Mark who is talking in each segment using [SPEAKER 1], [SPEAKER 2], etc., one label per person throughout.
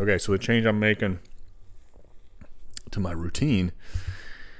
[SPEAKER 1] Okay, so the change I'm making to my routine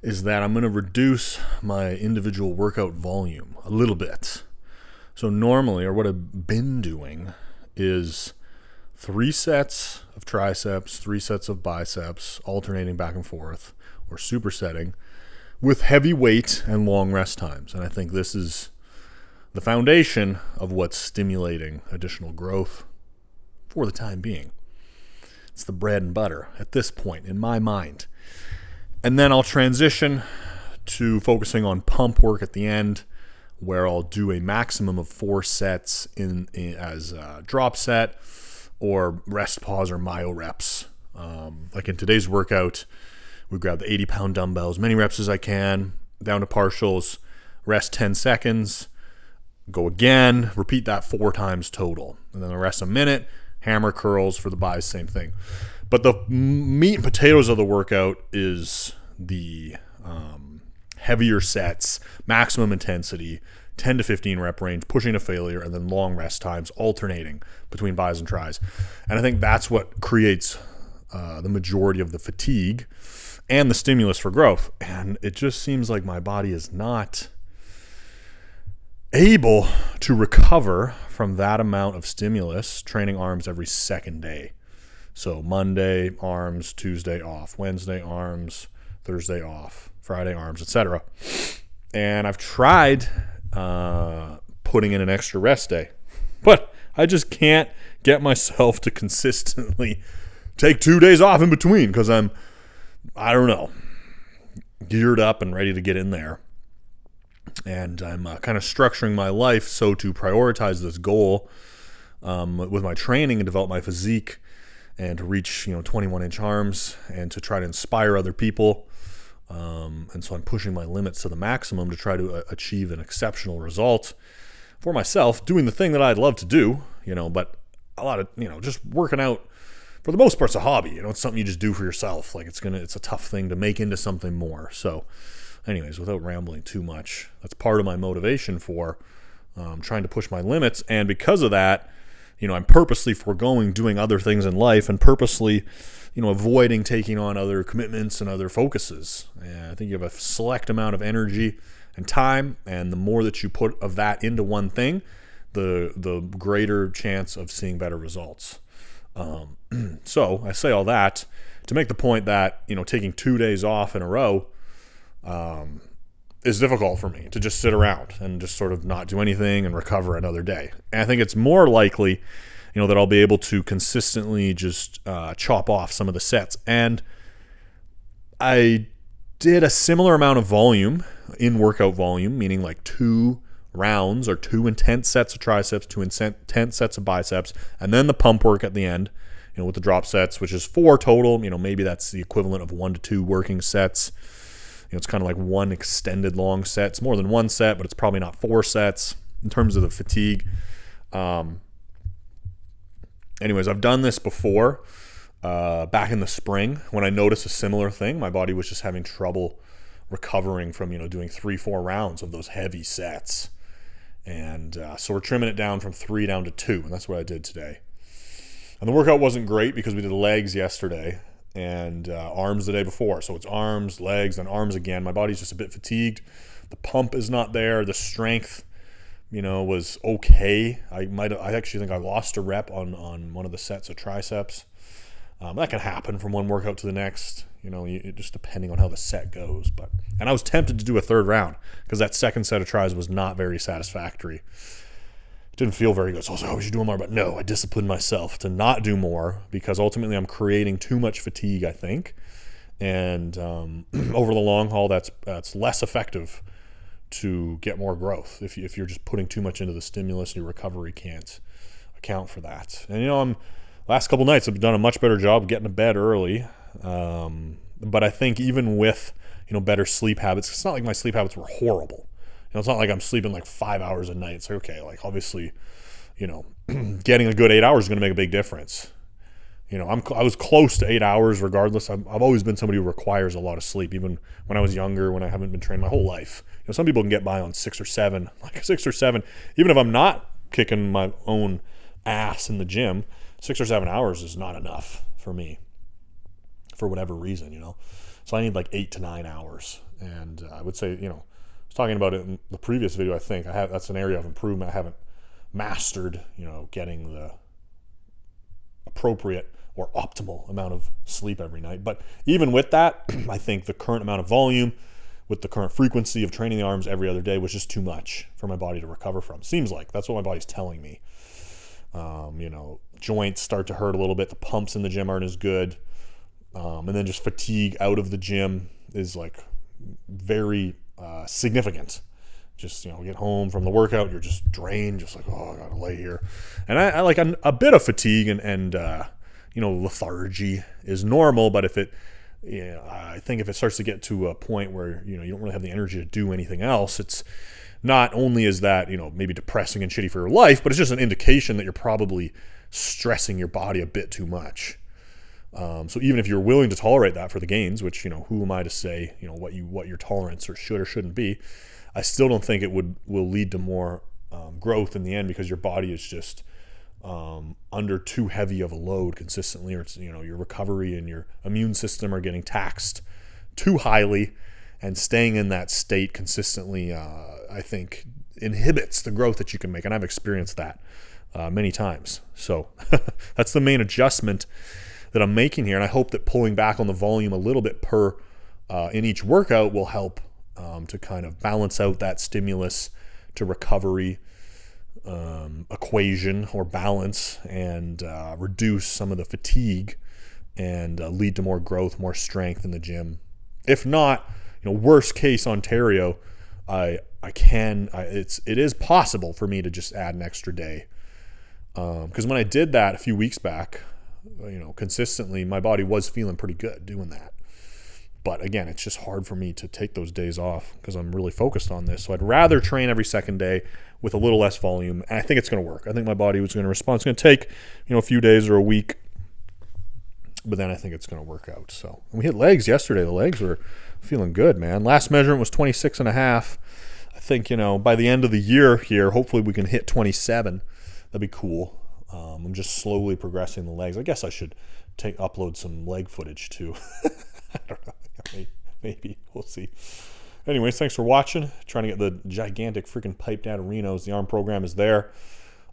[SPEAKER 1] is that I'm going to reduce my individual workout volume a little bit. So normally, or what I've been doing, is 3 sets of triceps, 3 sets of biceps, alternating back and forth, or supersetting, with heavy weight and long rest times. And I think this is the foundation of what's stimulating additional growth for the time being. It's the bread and butter at this point in my mind. And then I'll transition to focusing on pump work at the end, where I'll do a maximum of 4 sets as a drop set or rest pause or myo reps. Like in today's workout, we grab the 80-pound dumbbell, as many reps as I can, down to partials, rest 10 seconds, go again, repeat that 4 times total. And then the rest a minute, hammer curls for the buys, same thing. But the meat and potatoes of the workout is the heavier sets, maximum intensity, 10 to 15 rep range, pushing to failure, and then long rest times, alternating between buys and tries. And I think that's what creates the majority of the fatigue and the stimulus for growth. And it just seems like my body is not able to recover from that amount of stimulus training arms every second day. So Monday, arms, Tuesday off, Wednesday, arms, Thursday off, Friday, arms, etc. And I've tried putting in an extra rest day, but I just can't get myself to consistently take 2 days off in between because I don't know, geared up and ready to get in there. And I'm kind of structuring my life so to prioritize this goal with my training and develop my physique and to reach 21-inch arms and to try to inspire other people. And so I'm pushing my limits to the maximum to try to achieve an exceptional result for myself, doing the thing that I'd love to do, but a lot of, just working out for the most part is a hobby. It's something you just do for yourself. Like it's a tough thing to make into something more. So anyways, without rambling too much, that's part of my motivation for trying to push my limits. And because of that, I'm purposely foregoing doing other things in life and purposely, avoiding taking on other commitments and other focuses. And I think you have a select amount of energy and time, and the more that you put of that into one thing, the greater chance of seeing better results. So I say all that to make the point that, taking 2 days off in a row is difficult for me to just sit around and just sort of not do anything and recover another day. And I think it's more likely, that I'll be able to consistently just chop off some of the sets. And I did a similar amount of volume in workout volume, meaning like 2 rounds or 2 intense sets of triceps, 2 intense sets of biceps, and then the pump work at the end, with the drop sets, which is 4 total. Maybe that's the equivalent of 1 to 2 working sets. It's kind of like 1 extended long set. It's more than 1 set, but it's probably not 4 sets in terms of the fatigue. Anyways, I've done this before back in the spring when I noticed a similar thing. My body was just having trouble recovering from, doing 3-4 rounds of those heavy sets. And so we're trimming it down from 3 down to 2, and that's what I did today. And the workout wasn't great because we did legs yesterday and arms the day before. So it's arms, legs, then arms again. My body's just a bit fatigued. The pump is not there. The strength, was okay. I actually think I lost a rep on one of the sets of triceps. That can happen from one workout to the next, just depending on how the set goes. And I was tempted to do a 3rd round because that second set of tries was not very satisfactory. It didn't feel very good. So I was like, we should do more. But no, I disciplined myself to not do more because ultimately I'm creating too much fatigue, I think. And over the long haul, that's less effective to get more growth if you're just putting too much into the stimulus. Your recovery can't account for that. And last couple nights I've done a much better job of getting to bed early, but I think even with better sleep habits, it's not like my sleep habits were horrible. It's not like I'm sleeping like 5 hours a night. It's like, okay, like obviously getting a good 8 hours is going to make a big difference. I was close to 8 hours regardless. I've always been somebody who requires a lot of sleep, even when I was younger, when I haven't been trained my whole life. Some people can get by on 6 or 7, like 6 or 7, even if I'm not kicking my own ass in the gym, 6 or 7 hours is not enough for for me for whatever reason, So I need like 8 to 9 hours. And I would say, I was talking about it in the previous video, I think. That's an area of improvement I haven't mastered, getting the appropriate or optimal amount of sleep every night. But even with that, I think the current amount of volume with the current frequency of training the arms every other day was just too much for my body to recover from. Seems like that's what my body's telling me. Joints start to hurt a little bit. The pumps in the gym aren't as good. And then just fatigue out of the gym is like very significant. Just, get home from the workout, you're just drained, just like, oh, I gotta lay here. And I like a bit of fatigue and lethargy is normal, but I think if it starts to get to a point where, you don't really have the energy to do anything else, it's not only is that, maybe depressing and shitty for your life, but it's just an indication that you're probably stressing your body a bit too much. So even if you're willing to tolerate that for the gains, which, who am I to say, what your tolerance or should or shouldn't be, I still don't think it will lead to more growth in the end, because your body is just under too heavy of a load consistently, or it's, your recovery and your immune system are getting taxed too highly, and staying in that state consistently, I think, inhibits the growth that you can make. And I've experienced that many times. So that's the main adjustment that I'm making here. And I hope that pulling back on the volume a little bit per in each workout will help to kind of balance out that stimulus to recovery equation or balance, and reduce some of the fatigue, and lead to more growth, more strength in the gym. If not, worst case Ontario, it is possible for me to just add an extra day. Because when I did that a few weeks back, consistently, my body was feeling pretty good doing that. But again, it's just hard for me to take those days off because I'm really focused on this. So I'd rather train every second day with a little less volume. And I think it's going to work. I think my body was going to respond. It's going to take, a few days or a week, but then I think it's going to work out. So we hit legs yesterday. The legs were feeling good, man. Last measurement was 26 and a half. I think, by the end of the year here, hopefully we can hit 27. That'd be cool. I'm just slowly progressing the legs. I guess I should upload some leg footage too. I don't know. Maybe. We'll see. Anyways, thanks for watching. Trying to get the gigantic freaking piped out Renos. The ARM program is there.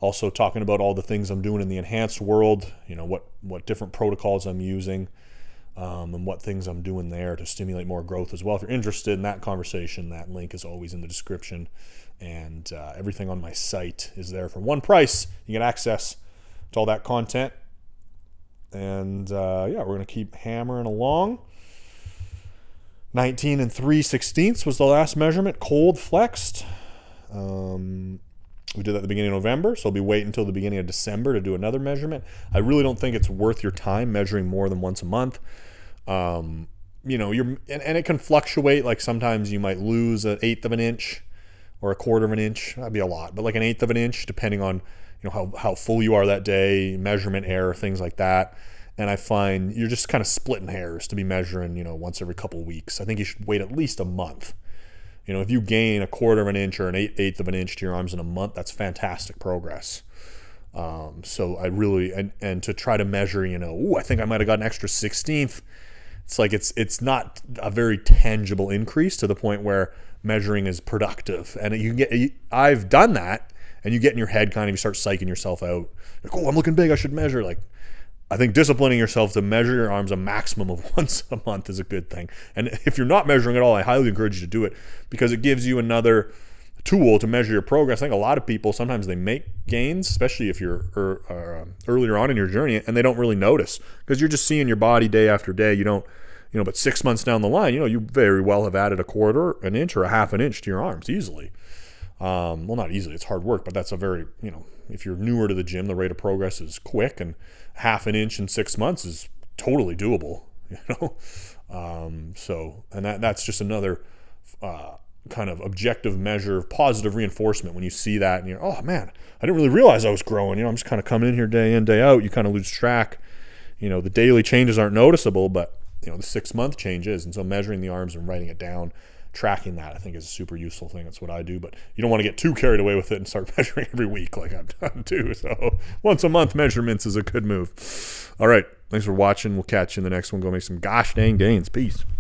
[SPEAKER 1] Also talking about all the things I'm doing in the enhanced world, what different protocols I'm using, and what things I'm doing there to stimulate more growth as well. If you're interested in that conversation, that link is always in the description. And everything on my site is there for one price. You get access to all that content. And we're going to keep hammering along. 19 3/16 was the last measurement, cold flexed. We did that at the beginning of November, so I'll be waiting until the beginning of December to do another measurement. I really don't think it's worth your time measuring more than once a month. And it can fluctuate. Like sometimes you might lose 1/8 of an inch or 1/4 of an inch. That'd be a lot, but like 1/8 of an inch, depending on how full you are that day, measurement error, things like that. And I find you're just kind of splitting hairs to be measuring, once every couple of weeks. I think you should wait at least a month. If you gain 1/4 of an inch or an 1/8 of an inch to your arms in a month, that's fantastic progress. So I really, and to try to measure, I think I might have got an extra 16th. It's like, it's not a very tangible increase to the point where measuring is productive. And I've done that, and you get in your head kind of, you start psyching yourself out. Like, oh, I'm looking big, I should measure. Like, I think disciplining yourself to measure your arms a maximum of once a month is a good thing. And if you're not measuring at all, I highly encourage you to do it, because it gives you another tool to measure your progress. I think a lot of people, sometimes they make gains, especially if you're earlier on in your journey, and they don't really notice because you're just seeing your body day after day. You don't, but 6 months down the line, you very well have added 1/4, an inch, or 1/2 an inch to your arms easily. Well, not easily, it's hard work, but that's a very, if you're newer to the gym, the rate of progress is quick, and 1/2 an inch in 6 months is totally doable, So, and that's just another kind of objective measure of positive reinforcement when you see that and you're, oh man, I didn't really realize I was growing. I'm just kind of coming in here day in, day out. You kind of lose track. The daily changes aren't noticeable, but the 6 month changes. And so measuring the arms and writing it down, tracking that, I think, is a super useful thing. That's what I do, but you don't want to get too carried away with it and start measuring every week like I've done too. So once a month measurements is a good move. All right. Thanks for watching. We'll catch you in the next one. Go make some gosh dang gains. Peace.